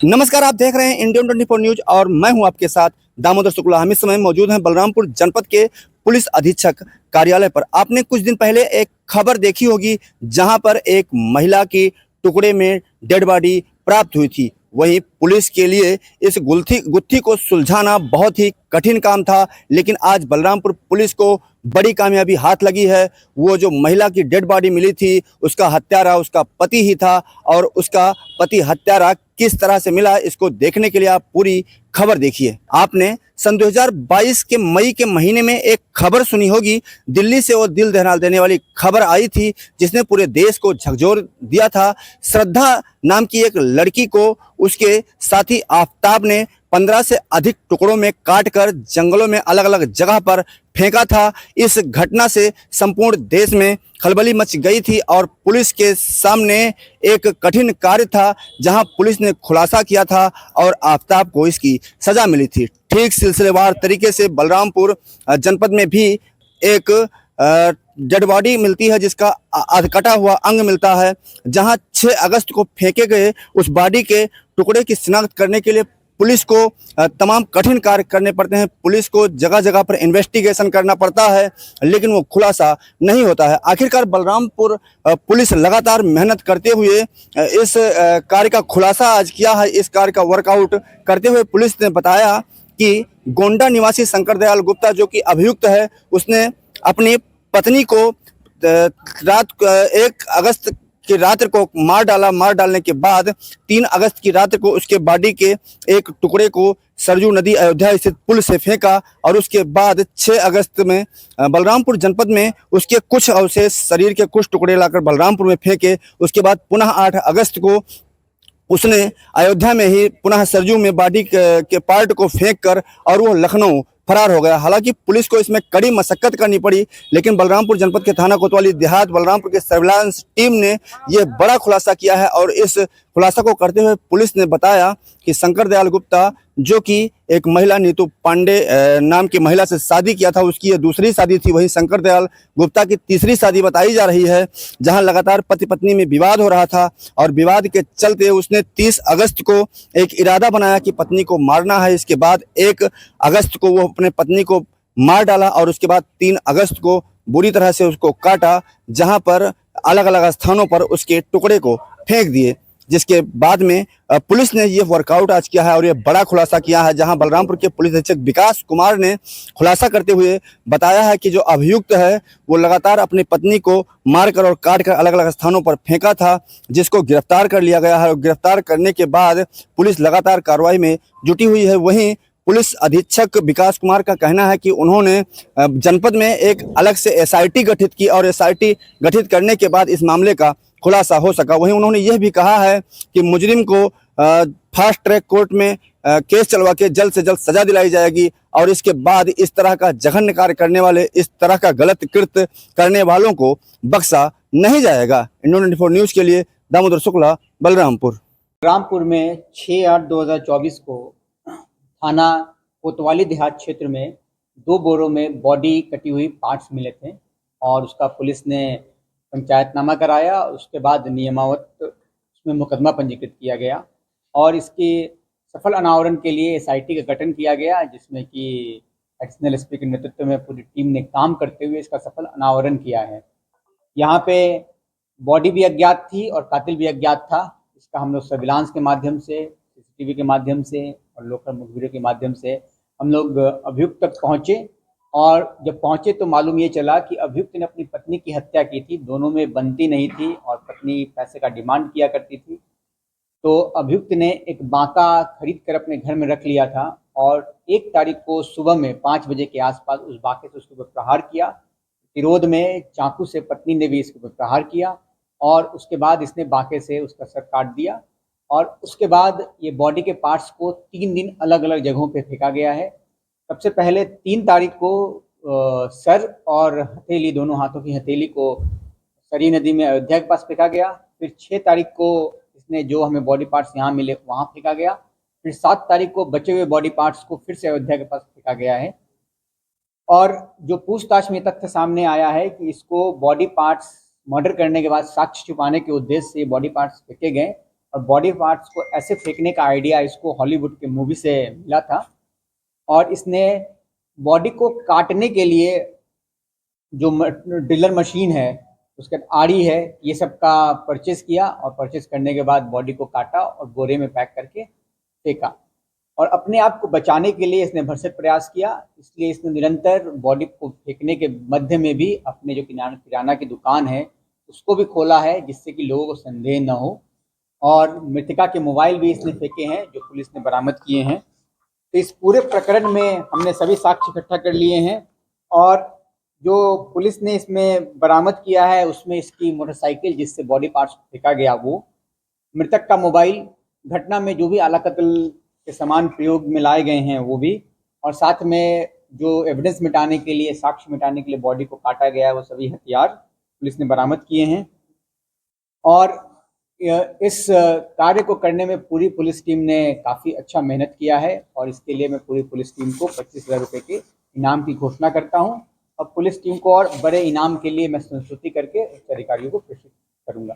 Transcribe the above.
नमस्कार, आप देख रहे हैं इंडियन 24 न्यूज और मैं हूं आपके साथ दामोदर शुक्ला। हम इस समय मौजूद हैं बलरामपुर जनपद के पुलिस अधीक्षक कार्यालय पर। आपने कुछ दिन पहले एक खबर देखी होगी जहां पर एक महिला की टुकड़े में डेड बॉडी प्राप्त हुई थी। वहीं पुलिस के लिए इस गुत्थी को सुलझाना बहुत ही कठिन काम था, लेकिन आज बलरामपुर पुलिस को बड़ी कामयाबी हाथ लगी है। वो जो महिला की डेड बॉडी मिली थी, उसका हत्यारा उसका पति ही था और उसका पति हत्यारा किस तरह से मिला, इसको देखने के लिए आप पूरी खबर देखिए। आपने सन 2022 के मई के महीने में एक खबर सुनी होगी। दिल्ली से वो दिल दहला देने वाली खबर आई थी जिसने पूरे देश को झकझोर दिया था। श्रद्धा नाम की एक लड़की को उसके साथी आफताब ने 15 से अधिक टुकड़ों में काटकर जंगलों में अलग अलग जगह पर फेंका था। इस घटना से संपूर्ण देश में खलबली मच गई थी और पुलिस के सामने एक कठिन कार्य था जहां पुलिस ने खुलासा किया था और आफताब को इसकी सजा मिली थी। ठीक सिलसिलेवार तरीके से बलरामपुर जनपद में भी एक डेड बॉडी मिलती है जिसका कटा हुआ अंग मिलता है, जहां 6 अगस्त को फेंके गए उस बॉडी के टुकड़े की शिनाख्त करने के लिए पुलिस को तमाम कठिन कार्य करने पड़ते हैं। पुलिस को जगह जगह पर इन्वेस्टिगेशन करना पड़ता है, लेकिन वो खुलासा नहीं होता है। आखिरकार बलरामपुर पुलिस लगातार मेहनत करते हुए इस कार्य का खुलासा आज किया है। इस कार्य का वर्कआउट करते हुए पुलिस ने बताया कि गोंडा निवासी शंकर दयाल गुप्ता जो कि अभियुक्त है, उसने अपनी पत्नी को रात 1 अगस्त की रात को मार डाला। मार डालने के बाद 3 अगस्त की रात को उसके बॉडी के एक टुकड़े को सरजू नदी अयोध्या स्थित पुल से फेंका और उसके बाद 6 अगस्त में बलरामपुर जनपद में उसके कुछ अवशेष शरीर के कुछ टुकड़े लाकर बलरामपुर में फेंके। उसके बाद पुनः 8 अगस्त को उसने अयोध्या में ही पुनः सरजू में बॉडी के पार्ट को फेंक कर और वो लखनऊ फरार हो गया। हालांकि पुलिस को इसमें कड़ी मशक्कत करनी पड़ी, लेकिन बलरामपुर जनपद के थाना कोतवाली देहात बलरामपुर के सर्विलांस टीम ने यह बड़ा खुलासा किया है। और इस खुलासा को करते हुए पुलिस ने बताया कि शंकर दयाल गुप्ता जो कि एक महिला नीतू पांडे नाम की महिला से शादी किया था, उसकी यह दूसरी शादी थी। वहीं शंकर दयाल गुप्ता की तीसरी शादी बताई जा रही है, जहां लगातार पति पत्नी में विवाद हो रहा था और विवाद के चलते उसने 30 अगस्त को एक इरादा बनाया कि पत्नी को मारना है। इसके बाद 1 अगस्त को वो अपने पत्नी को मार डाला और उसके बाद 3 अगस्त को बुरी तरह से उसको काटा, जहां पर अलग अलग स्थानों पर उसके टुकड़े को फेंक दिए। जिसके बाद में पुलिस ने ये वर्कआउट आज किया है और ये बड़ा खुलासा किया है, जहां बलरामपुर के पुलिस अधीक्षक विकास कुमार ने खुलासा करते हुए बताया है कि जो अभियुक्त है वो लगातार अपनी पत्नी को मारकर और काटकर अलग अलग स्थानों पर फेंका था, जिसको गिरफ्तार कर लिया गया है। और गिरफ्तार करने के बाद पुलिस लगातार कार्रवाई में जुटी हुई है। वहीं पुलिस अधीक्षक विकास कुमार का कहना है कि उन्होंने जनपद में एक अलग से एसआईटी गठित की और एसआईटी गठित करने के बाद इस मामले का खुलासा हो सका। वहीं उन्होंने यह भी कहा है कि मुजरिम को फास्ट ट्रैक कोर्ट में केस चलवा के जल्द से जल्द सजा दिलाई जाएगी और इसके बाद इस तरह का जघन्य कार्य करने वाले, इस तरह का गलत कृत्य करने वालों को बख्शा नहीं जाएगा। इंडियन 24 न्यूज के लिए दामोदर शुक्ला, बलरामपुर में 6/8/2024 को थाना कोतवाली देहात क्षेत्र में 2 बोरों में बॉडी कटी हुई पार्ट्स मिले थे और उसका पुलिस ने पंचायतनामा कराया। उसके बाद नियमावत उसमें मुकदमा पंजीकृत किया गया और इसके सफल अनावरण के लिए एसआईटी का गठन किया गया, जिसमें कि एडिशनल एसपी के नेतृत्व में पूरी टीम ने काम करते हुए इसका सफल अनावरण किया है। यहाँ पे बॉडी भी अज्ञात थी और कातिल भी अज्ञात था। इसका हम लोग सर्विलांस के माध्यम से, सीसीटीवी के माध्यम से और लोकल मुखबिरों के माध्यम से हम लोग अभियुक्त तक पहुँचे और जब पहुंचे तो मालूम ये चला कि अभियुक्त ने अपनी पत्नी की हत्या की थी। दोनों में बनती नहीं थी और पत्नी पैसे का डिमांड किया करती थी। तो अभियुक्त ने एक बांका खरीद कर अपने घर में रख लिया था और 1 तारीख को सुबह में 5 बजे के आसपास उस बांके से उसके ऊपर प्रहार किया। विरोध में चाकू से पत्नी ने भी इसके ऊपर प्रहार किया और उसके बाद इसने बांके से उसका सर काट दिया। और उसके बाद ये बॉडी के पार्ट्स को 3 दिन अलग अलग जगहों पर फेंका गया है। सबसे पहले 3 तारीख को सर और हथेली, दोनों हाथों की हथेली को सरयू नदी में अयोध्या के पास फेंका गया। फिर 6 तारीख को इसने जो हमें बॉडी पार्ट्स यहाँ मिले वहाँ फेंका गया। फिर 7 तारीख को बचे हुए बॉडी पार्ट्स को फिर से अयोध्या के पास फेंका गया है। और जो पूछताछ में तथ्य सामने आया है कि इसको बॉडी पार्ट्स मर्डर करने के बाद साक्ष्य छुपाने के उद्देश्य से बॉडी पार्ट्स फेंके गए और बॉडी पार्ट्स को ऐसे फेंकने का आइडिया इसको हॉलीवुड के मूवी से मिला था। और इसने बॉडी को काटने के लिए जो ड्रिलर मशीन है, उसके आरी है, ये सब का परचेज किया और परचेज करने के बाद बॉडी को काटा और बोरे में पैक करके फेंका। और अपने आप को बचाने के लिए इसने भरसक प्रयास किया, इसलिए इसने निरंतर बॉडी को फेंकने के मध्य में भी अपने जो किराना की दुकान है उसको भी खोला है, जिससे कि लोगों को संदेह न हो। और मृतका के मोबाइल भी इसने फेंके हैं जो पुलिस ने बरामद किए हैं। तो इस पूरे प्रकरण में हमने सभी साक्ष्य इकट्ठा कर लिए हैं और जो पुलिस ने इसमें बरामद किया है उसमें इसकी मोटरसाइकिल जिससे बॉडी पार्ट्स फेंका गया वो, मृतक का मोबाइल, घटना में जो भी आला कत्ल के समान प्रयोग में लाए गए हैं वो भी, और साथ में जो एविडेंस मिटाने के लिए, साक्ष्य मिटाने के लिए बॉडी को काटा गया है वो सभी हथियार पुलिस ने बरामद किए हैं। और इस कार्य को करने में पूरी पुलिस टीम ने काफ़ी अच्छा मेहनत किया है और इसके लिए मैं पूरी पुलिस टीम को 25,000 रुपये के इनाम की घोषणा करता हूं। और पुलिस टीम को और बड़े इनाम के लिए मैं संस्तुति करके उच्च अधिकारियों को प्रेषित करूंगा।